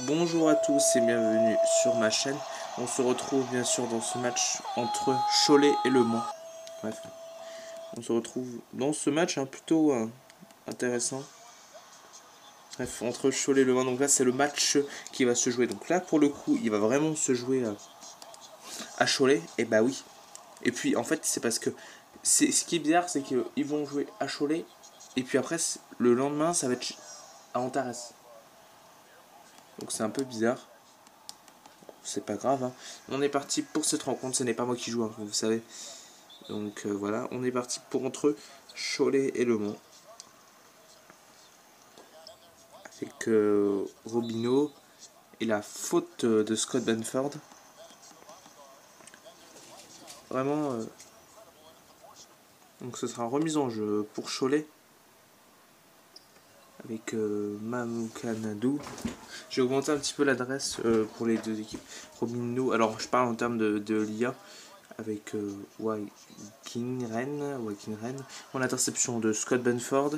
Bonjour à tous et bienvenue sur ma chaîne. On se retrouve bien sûr dans ce match entre Cholet et Le Mans. Bref, on se retrouve dans ce match plutôt intéressant. Bref, entre Cholet et Le Mans. Donc là, c'est le match qui va se jouer. Donc là, pour le coup, il va vraiment se jouer à Cholet. Et bah oui. Et puis en fait, c'est parce que ce qui est bizarre, c'est qu'ils vont jouer à Cholet. Et puis après, le lendemain, ça va être à Antares. Donc c'est un peu bizarre. C'est pas grave. On est parti pour cette rencontre. Ce n'est pas moi qui joue, comme vous savez. Donc voilà, on est parti pour entre Cholet et Le Mans. Avec Robinho et la faute de Scott Benford. Vraiment. Donc ce sera remise en jeu pour Cholet. Avec Mamoukanadou. J'ai augmenté un petit peu l'adresse pour les deux équipes. Robinho, alors je parle en termes de l'IA. Avec Wakinren. En interception de Scott Benford.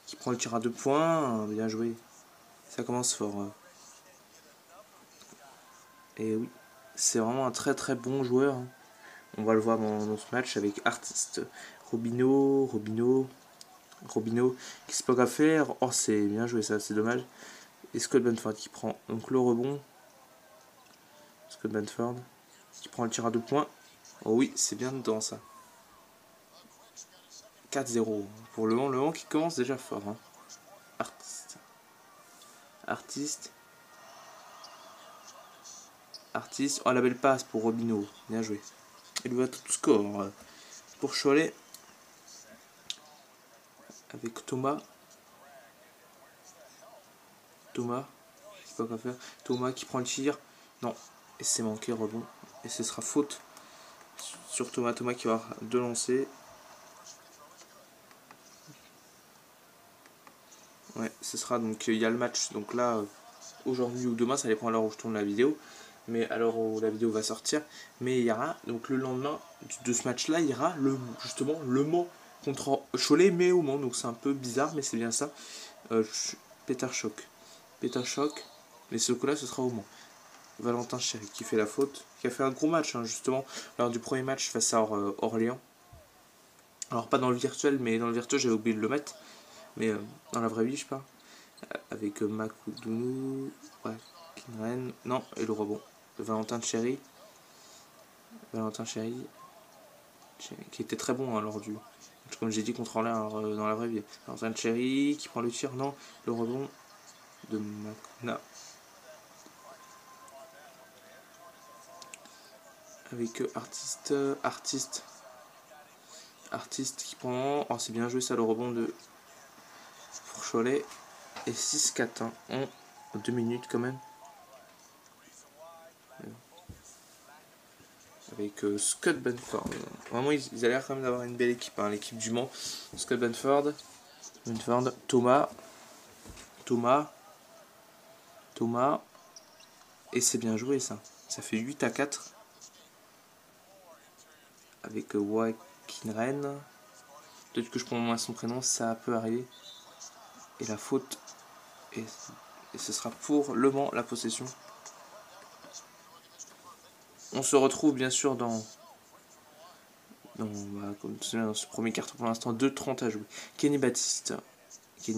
Qui prend le tir à 2 points. Bien joué. Ça commence fort. Et oui, c'est vraiment un très très bon joueur. On va le voir dans ce match avec Artiste. Robinho qui se peut qu'à faire. Oh, c'est bien joué ça, c'est dommage. Et Scott Benford qui prend donc le rebond. Scott Benford qui prend le tir à 2 points. Oh oui, c'est bien dedans ça. 4-0 pour Le Mans qui commence déjà fort. Artiste. Oh, la belle passe pour Robinho. Bien joué. Il va tout score pour Cholet. Avec Thomas, je sais pas quoi faire. Thomas qui prend le tir. Non. Et c'est manqué, rebond. Et ce sera faute sur Thomas. Thomas qui va avoir 2 lancers. Ouais, ce sera donc. Il y a le match. Donc là, aujourd'hui ou demain, ça dépend à l'heure où je tourne la vidéo. Mais à l'heure où la vidéo va sortir. Mais il y aura, donc le lendemain de ce match-là, il y aura justement le Mans contre Cholet, mais au Mans. Donc c'est un peu bizarre, mais c'est bien ça. Peter Choc. Mais ce coup-là, ce sera au Mans. Valentin Chéry qui fait la faute, qui a fait un gros match justement lors du premier match face à Orléans. Alors pas dans le virtuel, mais dans le virtuel j'avais oublié de le mettre, mais dans la vraie vie je parle. Avec Makoudonou, Kinren, non, et le rebond de Valentin Chéry. Qui était très bon lors du match, comme j'ai dit, contre Orléans dans la vraie vie. Valentin Chéry qui prend le tir, non, le rebond de Makuna. Avec Artiste qui prend. Oh, c'est bien joué ça, le rebond de Cholet. Et 6-4 en 2 minutes quand même. Avec Scott Benford. Vraiment, ils ont l'air quand même d'avoir une belle équipe, l'équipe du Mans. Scott Benford, Thomas. Et c'est bien joué ça. Ça fait 8-4. Avec Wakinren. Peut-être que je prends moins son prénom, ça peut arriver. Et la faute. Et ce sera pour Le Mans la possession. On se retrouve bien sûr dans ce premier carton pour l'instant. 2-30 à jouer. Kenny Baptiste qui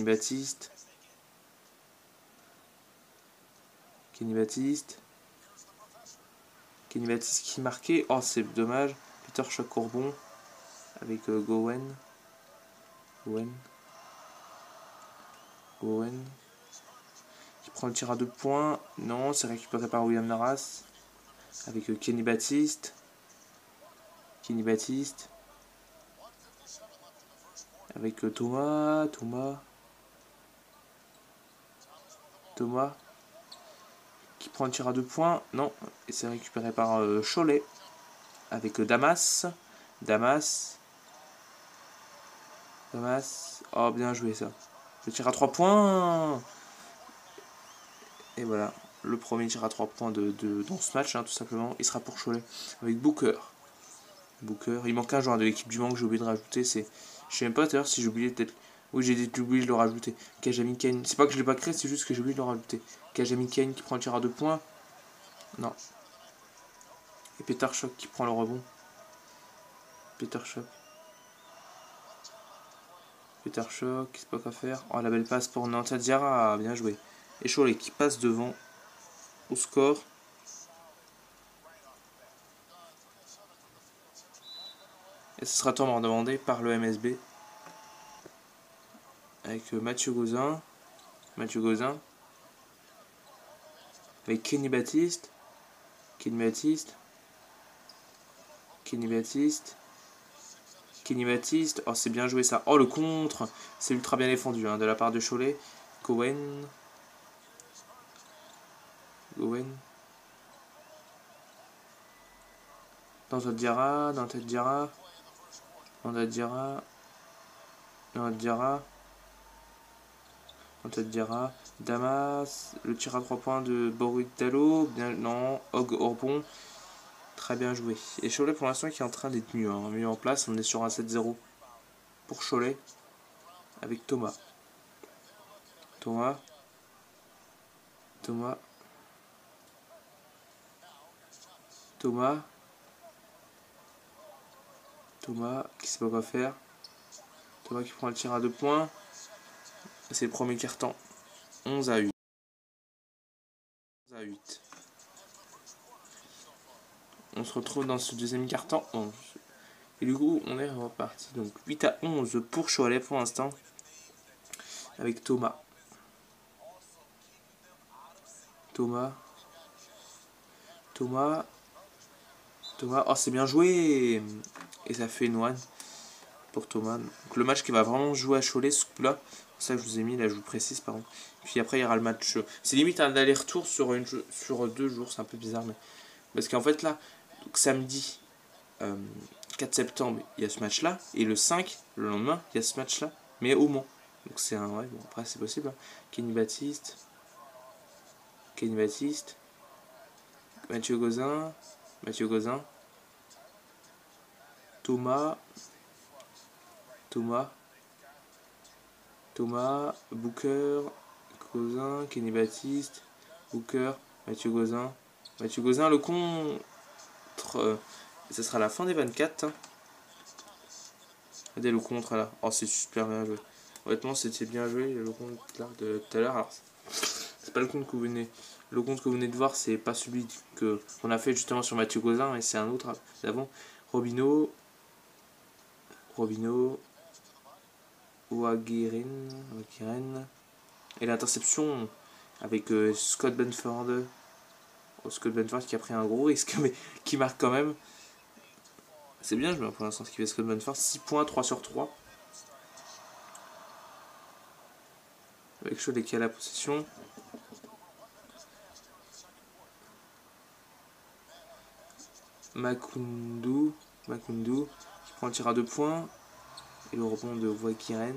marquait. Oh, c'est dommage. Peter Choc-Courbon avec Gowen qui prend le tir à 2 points. Non, c'est récupéré par William Naras avec Kenny Baptiste avec Thomas qui prend le tir à 2 points. Non, et c'est récupéré par Cholet avec Damas. Oh, bien joué ça. Le tir à 3 points. Et voilà, le premier tir à 3 points dans ce match, tout simplement. Il sera pour Cholet avec Booker. Il manque un joueur de l'équipe du Mans que j'ai oublié de rajouter. Je sais même pas d'ailleurs si j'ai oublié peut-être Oui, j'ai oublié de le rajouter. Kajami Kane. C'est pas que je l'ai pas créé, c'est juste que j'ai oublié de le rajouter. Kajami Kane qui prend le tir à 2 points. Non. Et Peter Shock qui prend le rebond. Peter Shock. Peter Shock, c'est pas quoi faire. Oh, la belle passe pour Nanta Diarra. Bien joué. Et Cholet qui passe devant au score. Et ce sera tournement demandé par le MSB. Avec Mathieu Gauzin. Mathieu Gauzin. Avec Kenny Baptiste. Kenny Baptiste. Kenny Baptiste. Kenny Baptiste. Oh, c'est bien joué ça. Oh, le contre. C'est ultra bien défendu hein, de la part de Cholet. Cohen. Cohen. Dans Diarra. Dans Diarra. Dans Diarra. Dans Diarra. Dans Diarra. Damas. Le tir à 3 points de Boris Dallo. Bien, non. Hog Orbon. Très bien joué. Et Cholet pour l'instant qui est en train d'être mieux, hein, mieux en place. On est sur un 7-0 pour Cholet. Avec Thomas. Thomas. Thomas. Thomas. Thomas qui sait pas quoi faire. Thomas qui prend le tir à 2 points. C'est le premier quart-temps. 11-8. 11-8. On se retrouve dans ce deuxième quart-temps. Et du coup, on est reparti. Donc 8-11 pour Cholet pour l'instant. Avec Thomas. Thomas. Thomas. Thomas. Oh, c'est bien joué. Et ça fait une one pour Thomas. Donc le match qui va vraiment jouer à Cholet, ce coup-là. C'est ça que je vous ai mis, là je vous précise, pardon. Puis après, il y aura le match. C'est limite un aller-retour sur 2 jours, c'est un peu bizarre. Mais... Parce qu'en fait, là, donc, samedi 4 septembre, il y a ce match-là. Et le 5, le lendemain, il y a ce match-là. Mais au Mans. Donc c'est un. Ouais, bon, après, c'est possible. Hein. Kenny Baptiste. Kenny Baptiste. Mathieu Gauzin. Mathieu Gauzin. Thomas. Thomas. Thomas. Booker. Gauzin. Kenny Baptiste. Booker. Mathieu Gauzin. Mathieu Gauzin, le contre. Ce sera la fin des 24. Hein. Regardez le contre là. Oh, c'est super bien joué. Honnêtement, c'était bien joué le contre là, de tout à l'heure. Alors, c'est pas le compte que vous venez. Le compte que vous venez de voir, c'est pas celui qu'on a fait justement sur Mathieu Gauzin, mais c'est un autre d'avant. Robinho. Robinho. Ouaguiren. Et l'interception avec Scott Benford. Oh, Scott Benford qui a pris un gros risque, mais qui marque quand même. C'est bien joué pour l'instant ce qui fait Scott Benford. 6 points, 3 sur 3. Avec Cholet qui a la possession. Makundu qui prend le tir à 2 points. Et le rebond de Ouaguiren.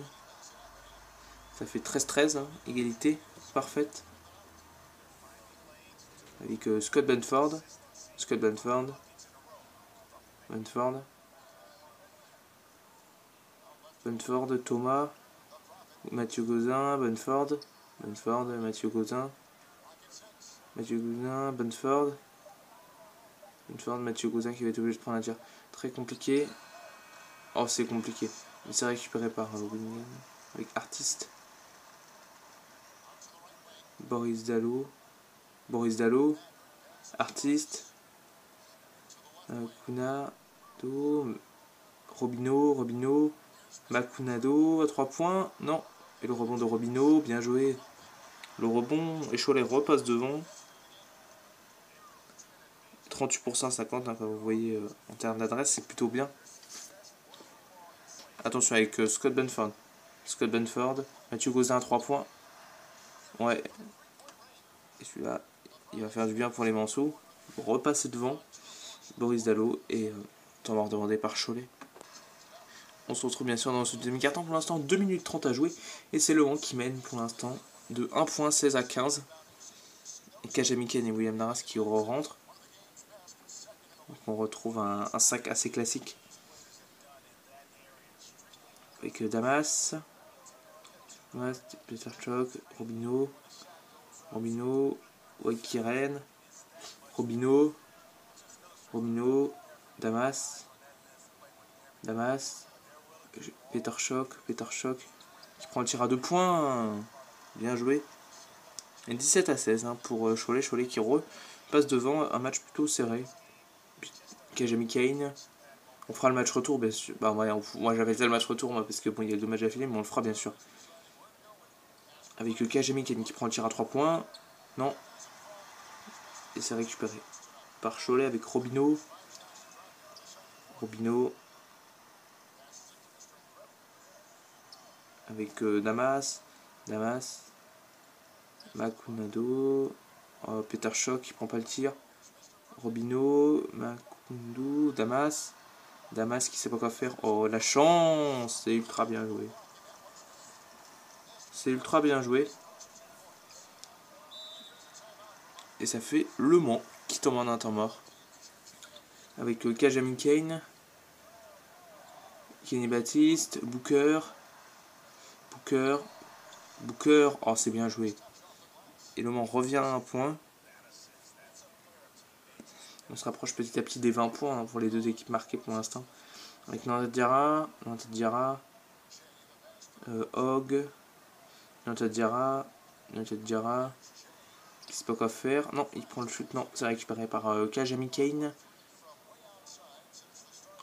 Ça fait 13-13, hein, égalité parfaite. Avec Scott Benford. Benford, Thomas. Mathieu Gauzin, Benford, Mathieu Gauzin. Benford, Mathieu Gauzin qui va être obligé de prendre un tir très compliqué. Oh, c'est compliqué. Mais c'est récupéré par Winning avec Artiste. Boris Dallo. Artiste. Kunado. Robinho. Macunado à 3 points. Non. Et le rebond de Robinho. Bien joué. Le rebond. Et Cholet repasse devant. 38% 50, hein, comme vous voyez en termes d'adresse, c'est plutôt bien. Attention avec Scott Benford. Mathieu Gauzin à 3 points. Ouais. Et celui-là, il va faire du bien pour les Manceaux. Repasser devant. Boris Dallo et temps mort demandé par Cholet. On se retrouve bien sûr dans ce demi-carton. Pour l'instant, 2 minutes 30 à jouer. Et c'est Le Mans qui mène pour l'instant de 1 point 16 à 15. Et Kajami Kane et William Naras qui rentrent. Donc on retrouve un sac assez classique. Avec Damas. Ouais, c'était Peter Choc, Robinho, Wakiren, Robinho, Damas, Peter Choc, qui prend le tir à 2 points. Bien joué. Et 17-16 hein, pour Cholet qui passe devant un match plutôt serré. Kajami Kane. On fera le match retour, bien sûr. Bah, moi j'avais fait le match retour, moi, parce que bon, il y a 2 matchs d'affilée, mais on le fera bien sûr. Avec le Kajami Kane qui prend le tir à 3 points. Non. Et c'est récupéré par Cholet avec Robinho. Avec Damas. Makunado. Peter Choc qui prend pas le tir. Robinho. Makundu. Damas qui sait pas quoi faire. Oh, la chance. C'est ultra bien joué. Et ça fait Le Mans qui tombe en un temps mort. Avec Kajami Kane. Kenny Baptiste. Booker. Oh, c'est bien joué. Et Le Mans revient à un point. On se rapproche petit à petit des 20 points hein, pour les deux équipes marquées pour l'instant. Avec Nantadiara, Hogg, Nantadiara, qui sait pas quoi faire. Non, il prend le shoot. Non, c'est récupéré par Kajami Kane.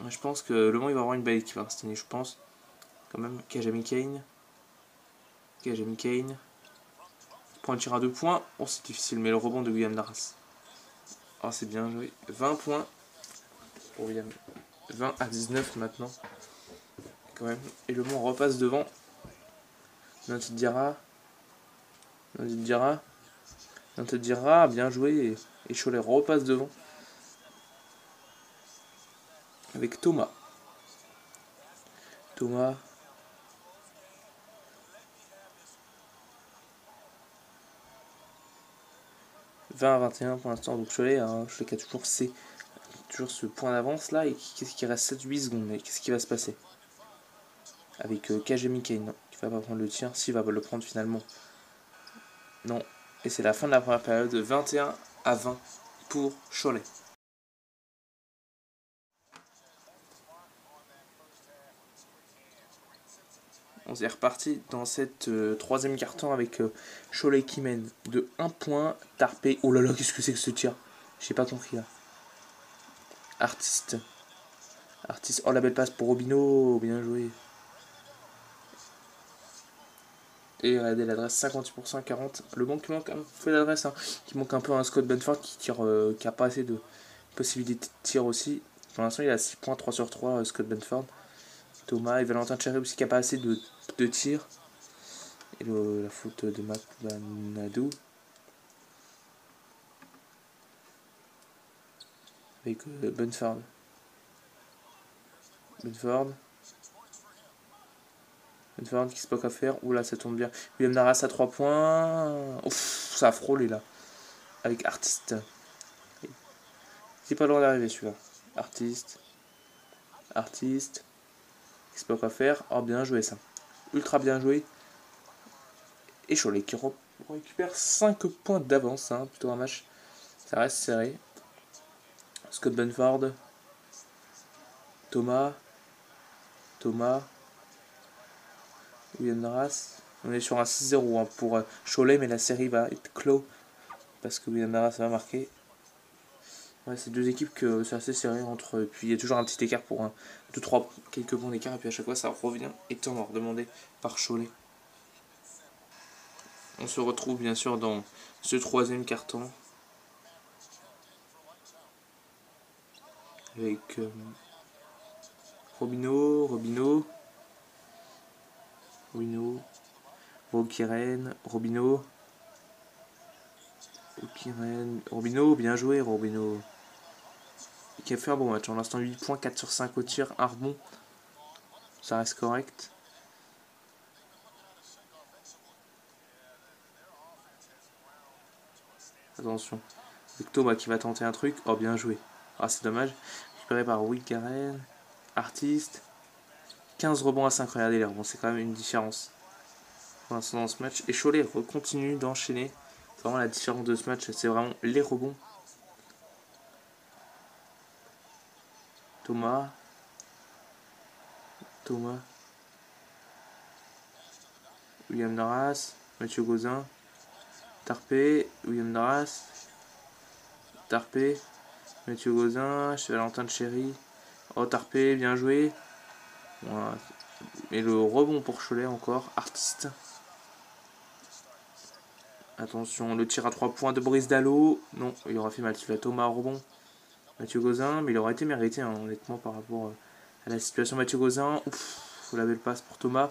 Je pense que Le Mans il va avoir une belle équipe hein, cette année, je pense. Quand même, Kajami Kane. Prend un tir à 2 points. Oh, c'est difficile, mais le rebond de William Darras. Oh, c'est bien joué. 20 points pour William. 20-19 maintenant. Quand même. Et Le Mans repasse devant. Nantadiara, bien joué. Et Cholet repasse devant. Avec Thomas. 20-21 pour l'instant. Donc Cholet qui a toujours ce point d'avance là. Et qu'est-ce qui reste 7-8 secondes. Mais qu'est-ce qui va se passer avec Kajami Kane qui va pas prendre le tir. S'il va le prendre finalement. Non. Et c'est la fin de la première période. 21-20 pour Cholet. On est reparti dans cette troisième quart-temps avec Cholet qui mène de 1 point. Tarpé. Oh là là, qu'est-ce que c'est que ce tir? J'ai pas compris là. Artiste. Oh, la belle passe pour Robinho. Bien joué. Et regardez l'adresse 58%, 40. Le banc qui manque un peu d'adresse. Hein, qui manque un peu un Scott Benford qui tire, qui a pas assez de possibilités de tir aussi. Pour l'instant, il a 6 points, 3 sur 3, Scott Benford. Thomas et Valentin Cherry aussi qui a pas assez de tir. Et la faute de Makunadu. Avec Benford qui sait pas quoi faire. Oula, ça tombe bien. William Darras à 3 points. Ouf, ça a frôlé là. Avec Artiste. C'est pas loin d'arriver celui-là. Artiste. Qui sait pas quoi faire. Oh, bien joué ça. Ultra bien joué. Et Cholet qui récupère 5 points d'avance. Hein, plutôt un match. Ça reste serré. Scott Benford. Thomas. William Darras. On est sur un 6-0 hein, pour Cholet, mais la série va être clos. Parce que William Darras va marquer. Ouais, c'est deux équipes que c'est assez serré entre. Puis il y a toujours un petit écart pour 2-3 quelques points d'écart. Et puis à chaque fois ça revient. Et temps mort demandé par Cholet. On se retrouve bien sûr dans ce troisième carton. Avec Robinho. Vokiren. Robinho, bien joué Robinho. Qui a fait un bon match. En l'instant 8 points, 4 sur 5 au tir, un rebond. Ça reste correct. Attention. Avec Thomas qui va tenter un truc. Oh, bien joué. Ah, c'est dommage. Récupéré par Will Karen. Artiste. 15 rebonds à 5. Regardez les rebonds. C'est quand même une différence. pour l'instant dans ce match. Et Cholet continue d'enchaîner. C'est vraiment la différence de ce match, c'est vraiment les rebonds. Thomas. William Narras. Mathieu Gauzin. Tarpé. William Narras. Tarpé. Mathieu Gauzin. Valentin de Chéry. Oh, Tarpé, bien joué. Voilà. Et le rebond pour Cholet encore. Artiste. Attention, le tir à 3 points de Brice Dallot. Non, il aura fait mal celui-là. Thomas rebond. Mathieu Gauzin, mais il aurait été mérité, hein, honnêtement, par rapport à la situation. Mathieu Gauzin, ouf, faut la belle passe pour Thomas.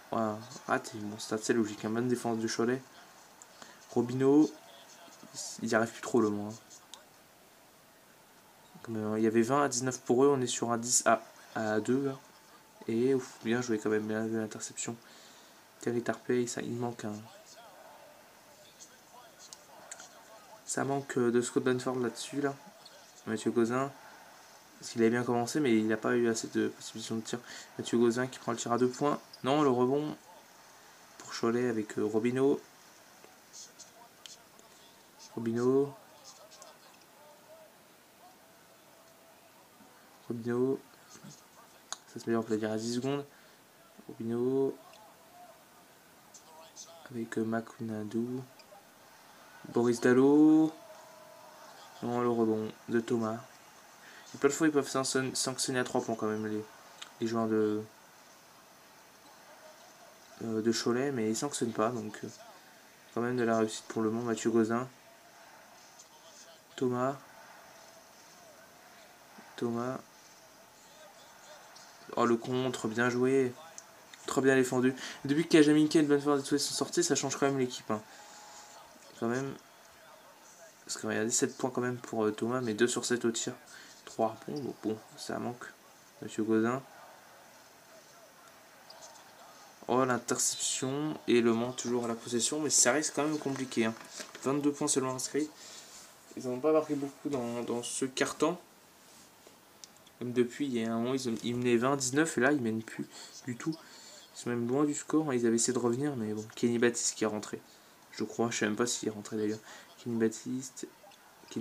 Voilà, raté. Bon, c'est logique, hein, bonne défense de Cholet. Robinho, il n'y arrive plus trop le moins. Il y avait 20 à 19 pour eux, on est sur un 10 à 2 là. Et ouf, bien joué quand même, bien vu l'interception. Terry Tarpey, ça, il manque un. Ça manque de Scott Benford là-dessus là. Mathieu Gauzin. Parce qu'il avait bien commencé, mais il n'a pas eu assez de possibilités de tir. Mathieu Gauzin qui prend le tir à 2 points. Non, le rebond pour Cholet avec Robinho. Ça se met en peut dire à 10 secondes. Robinho avec Makunadou. Boris Dallot. Non, le rebond de Thomas. Et plein de fois, ils peuvent sanctionner à 3 points quand même les joueurs de Cholet, mais ils ne sanctionnent pas. Donc, quand même de la réussite pour le moment. Mathieu Gauzin. Thomas. Oh, le contre, bien joué. Très bien défendu. Depuis que Kajamike et Benford sont sortis, ça change quand même l'équipe. Hein. Quand même. Parce qu'il y a 17 points quand même pour Thomas, mais 2 sur 7 au tir. 3 rebonds, donc bon, ça manque. Mathieu Gauzin. Oh, l'interception et le manque toujours à la possession, mais ça reste quand même compliqué. Hein. 22 points seulement inscrits. Ils n'ont pas marqué beaucoup dans ce carton. Comme depuis, il y a un moment, ils menaient 20-19 et là, ils mènent plus du tout. Ils sont même loin du score. Ils avaient essayé de revenir, mais bon, Kenny Baptiste qui est rentré. Je crois, je sais même pas s'il est rentré d'ailleurs. Kenny Baptiste qui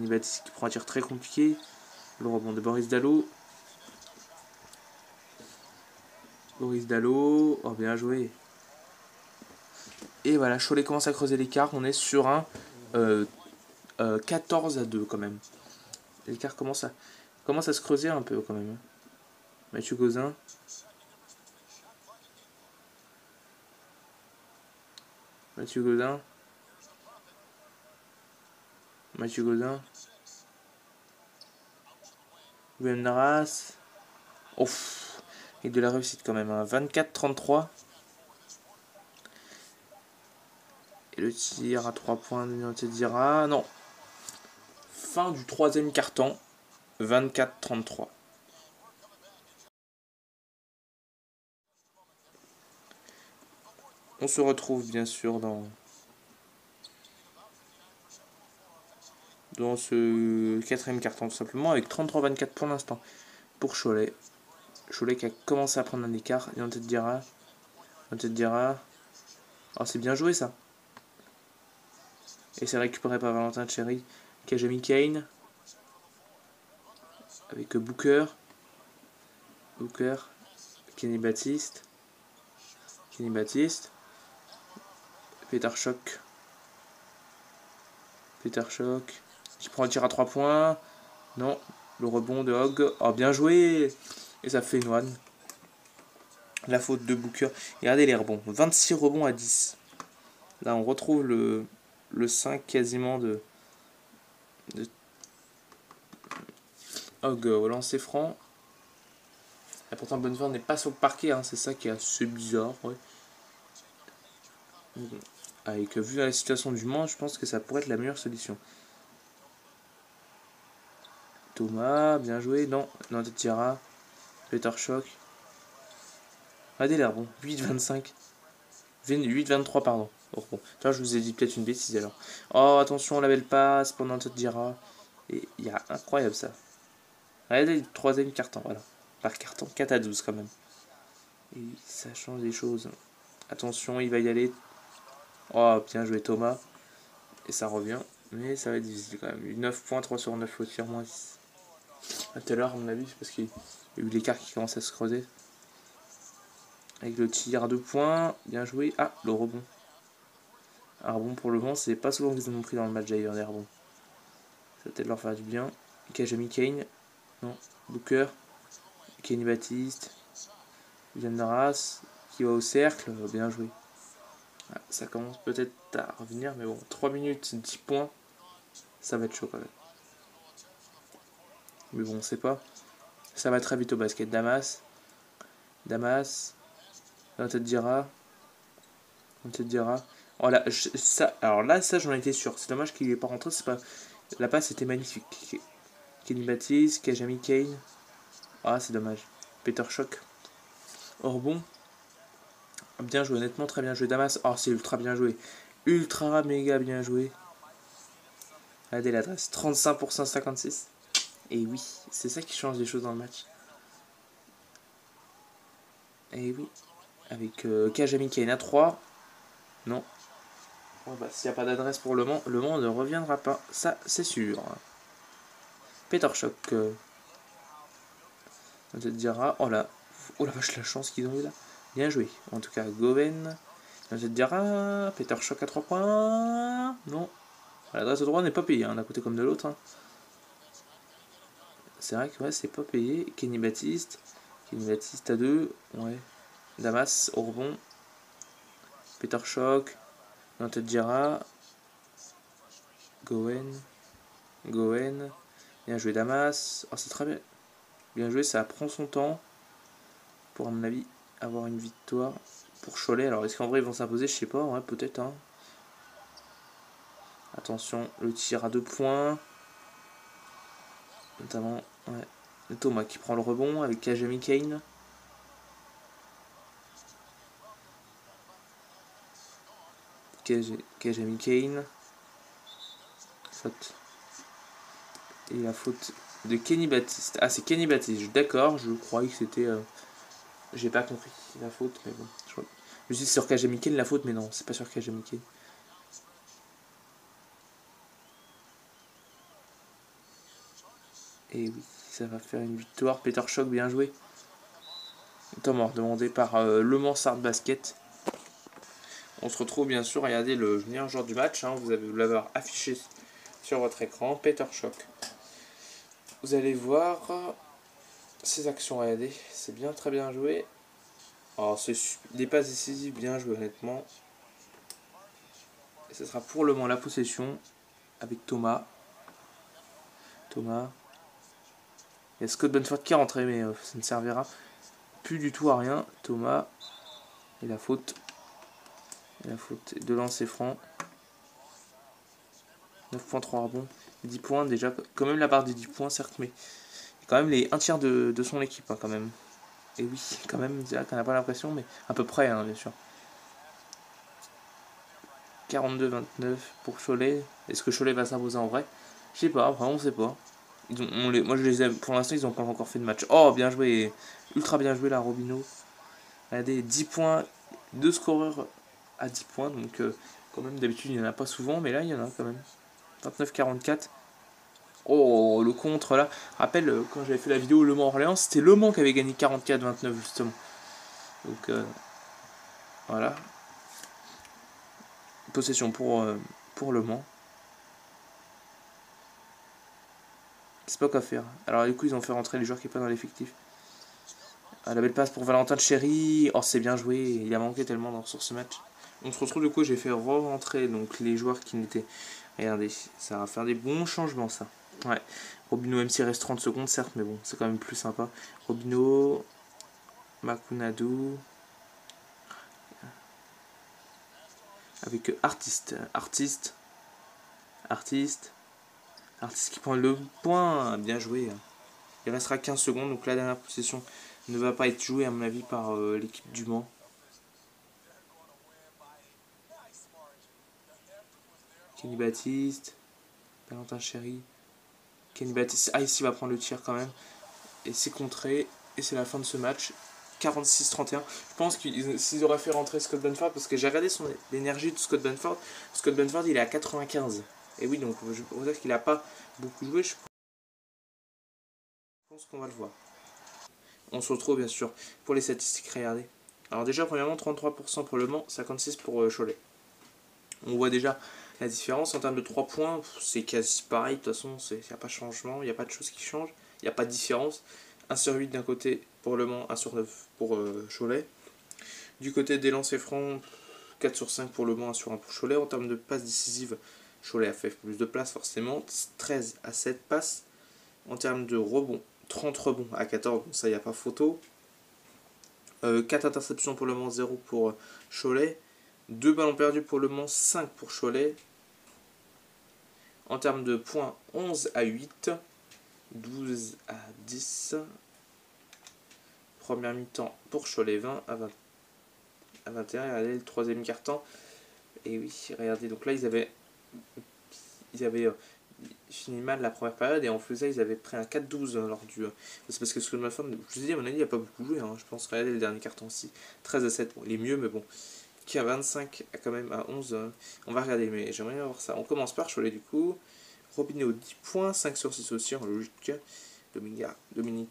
prend un tir très compliqué. Le rebond de Boris Dallot. Oh, bien joué. Et voilà, Cholet commence à creuser l'écart. On est sur un 14 à 2 quand même. L'écart commence à se creuser un peu quand même. Mathieu Gauzin. Mathieu Gauzin. William Narras. Ouf. Et de la réussite quand même. Hein. 24-33. Et le tir à 3 points de Dira. Non. Fin du troisième quart-temps. 24-33. On se retrouve bien sûr dans ce quatrième carton tout simplement avec 33-24 pour l'instant pour Cholet. Cholet qui a commencé à prendre un écart. Et on te dira. Oh, c'est bien joué ça. Et c'est récupéré par Valentin de Chéry. Kajami Kane. Avec Booker. Kenny Baptiste. Peter Schock. Qui prend le tir à 3 points. Non. Le rebond de Hogg. Oh, bien joué. Et ça fait une one. La faute de Booker. Et regardez les rebonds. 26 rebonds à 10. Là, on retrouve le 5 quasiment de Hogg au lancer franc. Et pourtant, Benford n'est pas sur le parquet. Hein. C'est ça qui est assez bizarre. Ouais. Avec vu la situation du Mans, je pense que ça pourrait être la meilleure solution. Thomas, bien joué. Non, Tetiara. Peter Schock. Regardez l'air bon. 8-25. 8-23, pardon. Oh, bon. Tiens, je vous ai dit peut-être une bêtise alors. Oh, attention, la belle passe pendant Tetiara. Et il y a incroyable ça. Regardez le troisième carton, voilà. Par carton, 4 à 12 quand même. Et ça change des choses. Attention, il va y aller. Oh, bien joué Thomas. Et ça revient. Mais ça va être difficile quand même. 9 points, 3 sur 9 au tir, moins 10. À tout à l'heure, à mon avis, parce qu'il y a eu l'écart qui commence à se creuser. Avec le tir à 2 points. Bien joué. Ah, le rebond. Un rebond pour le vent. C'est pas souvent qu'ils en ont pris dans le match d'ailleurs, des rebonds. Ça va peut-être leur faire du bien. Kajami Kane. Non. Booker. Kenny Baptiste. William Naras. Qui va au cercle. Bien joué. Ah, ça commence peut-être à revenir. Mais bon, 3 minutes, 10 points. Ça va être chaud quand même. Mais bon, on sait pas. Ça va très vite au basket. Damas. On te dira. Oh là, alors là, ça j'en étais sûr. C'est dommage qu'il n'est pas rentré. C'est pas. La passe était magnifique. Kenny Baptiste, Kajami Kane. Ah, c'est dommage. Peter Shock. Orbon. Bien joué, honnêtement, très bien joué. Damas. Oh, c'est ultra bien joué. Ultra méga bien joué. Regardez l'adresse. 35% 56. Et oui, c'est ça qui change les choses dans le match. Et oui. Avec Kajami Kane à 3. Non. Oh bah, s'il n'y a pas d'adresse pour le Mans ne reviendra pas. Ça, c'est sûr. Peter Shock. On te dira. Oh là. Oh la vache, la chance qu'ils ont eu là. Bien joué. En tout cas, Goven. On te dira. Peter Shock à 3 points. Non. L'adresse de droit n'est pas payée, d'un côté comme de l'autre. Hein. C'est vrai que ouais, c'est pas payé. Kenny Baptiste à 2. Ouais. Damas au rebond. Peter Shock. On te dira. Gowen. Bien joué Damas. Oh, c'est très bien. Bien joué, ça prend son temps. Pour à mon avis avoir une victoire pour Cholet. Alors est-ce qu'en vrai ils vont s'imposer? Je sais pas, ouais, peut-être. Hein. Attention, le tir à 2 points. Notamment, ouais. Thomas qui prend le rebond avec Kajami Kane. Kajami Kane. Faute. Et la faute de Kenny Baptiste. Ah, c'est Kenny Baptiste, d'accord, je croyais que c'était. J'ai pas compris la faute, mais bon. Je suis sur Kajami Kane la faute, mais non, c'est pas sur Kajami Kane. Et oui, ça va faire une victoire. Peter Shock, bien joué. Temps mort, demandé par Le Mans Sard Basket. On se retrouve bien sûr, regardez le meilleur joueur du match, hein, vous l'avez affiché sur votre écran, Peter Shock. Vous allez voir ses actions, regardez, c'est bien, très bien joué. Alors, c'est des passes décisives, bien joué honnêtement. Et ce sera pour le Mans la possession avec Thomas. Il y a Scott Benford qui est rentré, mais ça ne servira plus du tout à rien. Thomas. Et la faute. De lancer franc. 9.3 rebonds. 10 points déjà. Quand même la barre des 10 points, certes, mais quand même les 1 tiers de son équipe, hein, quand même. Et oui, quand même, c'est là qu'on n'a pas l'impression, mais à peu près, hein, bien sûr. 42-29 pour Cholet. Est-ce que Cholet va s'imposer en vrai? Je sais pas, vraiment on sait pas. Moi je les aime, pour l'instant ils n'ont pas encore fait de match. Oh bien joué, ultra bien joué là Robino. Regardez, 10 points, 2 scoreurs à 10 points, donc quand même d'habitude il n'y en a pas souvent, mais là il y en a quand même. 29-44. Oh le contre là. Rappelle quand j'avais fait la vidéo Le Mans Orléans, c'était Le Mans qui avait gagné 44-29 justement. Donc voilà. Possession pour Le Mans. C'est pas quoi faire. Alors du coup ils ont fait rentrer les joueurs qui sont pas dans l'effectif. La belle passe pour Valentin Cherry. Oh c'est bien joué. Il a manqué tellement sur ce match. On se retrouve du coup j'ai fait re-rentrer donc les joueurs qui n'étaient. Regardez, ça va faire des bons changements ça. Ouais. Robino même s'il reste 30 secondes certes mais bon c'est quand même plus sympa. Robino. Makunadu. Avec Artiste qui prend le point. Bien joué. Il restera 15 secondes, donc la dernière possession ne va pas être jouée à mon avis par l'équipe du Mans. Kenny Baptiste, Valentin Cherry. Kenny Baptiste, ici va prendre le tir quand même. Et c'est contré, et c'est la fin de ce match. 46-31. Je pense qu'ils auraient fait rentrer Scott Benford, parce que j'ai regardé l'énergie de Scott Benford. Scott Benford, il est à 95. Et oui, donc je peux dire qu'il n'a pas beaucoup joué. Je pense qu'on va le voir. On se retrouve bien sûr pour les statistiques, regardez. Alors déjà, premièrement, 33% pour Le Mans, 56% pour Cholet. On voit déjà la différence en termes de 3 points, c'est quasi pareil, de toute façon, il n'y a pas de changement, il n'y a pas de choses qui changent, il n'y a pas de différence. 1 sur 8 d'un côté pour Le Mans, 1 sur 9 pour Cholet. Du côté des lancers francs, 4 sur 5 pour Le Mans, 1 sur 1 pour Cholet. En termes de passes décisives, Cholet a fait plus de places forcément, 13 à 7 passes. En termes de rebonds, 30 rebonds à 14, donc ça, il n'y a pas photo. 4 interceptions pour Le Mans, 0 pour Cholet. 2 ballons perdus pour Le Mans, 5 pour Cholet. En termes de points, 11 à 8, 12 à 10. Première mi-temps pour Cholet, 20 à 21. Regardez le troisième quart-temps. Et oui, regardez, donc là ils avaient fini mal la première période et en faisait ils avaient pris un 4-12 lors du. C'est parce que Scott Benford, je vous ai dit, à mon avis, il n'a pas beaucoup joué. Hein, je pense, regardez le dernier carton aussi. 13 à 7, bon, il est mieux, mais bon. Qui a 25 quand même à 11. On va regarder, mais j'aimerais bien voir ça. On commence par Cholet du coup. Robineau 10 points, 5 sur 6 aussi en logique. Dominique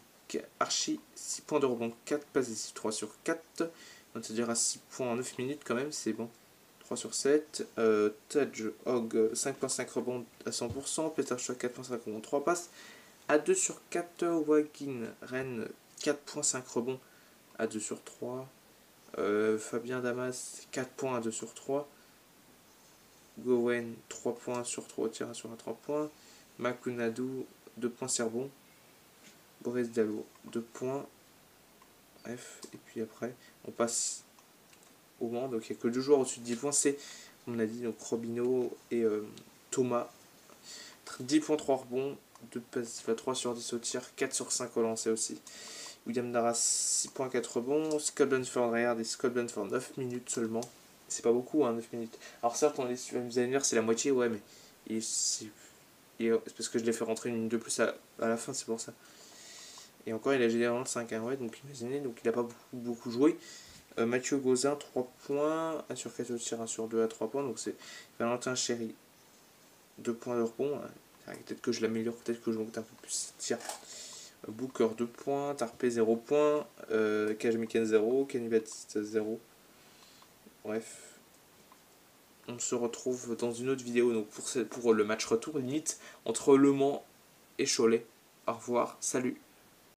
Archie, 6 points de rebond, 4 passes décisives, 3 sur 4. Donc c'est-à-dire à 6 points en 9 minutes quand même, c'est bon. 3 sur 7. Tudge Hogg, 5.5 rebonds à 100%. Peter Schwab, 4.5 rebonds, 3 passes. À 2 sur 4. Wagin Rennes, 4.5 rebonds à 2 sur 3. Fabien Damas, 4 points à 2 sur 3. Gowen, 3 points sur 3, tir sur 3 points. Makunadu, 2 points Serbon. Boris Dallo, 2 points. Bref, et puis après, on passe au Mans. Donc il n'y a que 2 joueurs au-dessus de 10 points. C'est, on a dit, donc Robino et Thomas. 10 points, 3 rebonds. 2 passes, 3 sur 10 au tir. 4 sur 5 au lancer aussi. William Darras, 6 points, 4 rebonds. Scott Benford, regardez, Scott Benford, 9 minutes seulement. C'est pas beaucoup, hein, 9 minutes. Alors certes, vous allez me dire, c'est la moitié, ouais, mais c'est parce que je l'ai fait rentrer une minute de plus à la fin, c'est pour ça. Et encore, il a généralement 5, hein, ouais, donc imaginez, donc il n'a pas beaucoup joué. Mathieu Gauzin, 3 points, 1 sur 4 au tir, 1 sur 2 à 3 points, donc c'est Valentin Chéry, 2 points de rebond. Peut-être que je l'améliore, peut-être que je monte un peu plus tir. Booker 2 points, Tarpé 0 points, Kajmiken 0, Kenny Baptiste 0. Bref. On se retrouve dans une autre vidéo donc pour le match retour limite entre Le Mans et Cholet. Au revoir, salut.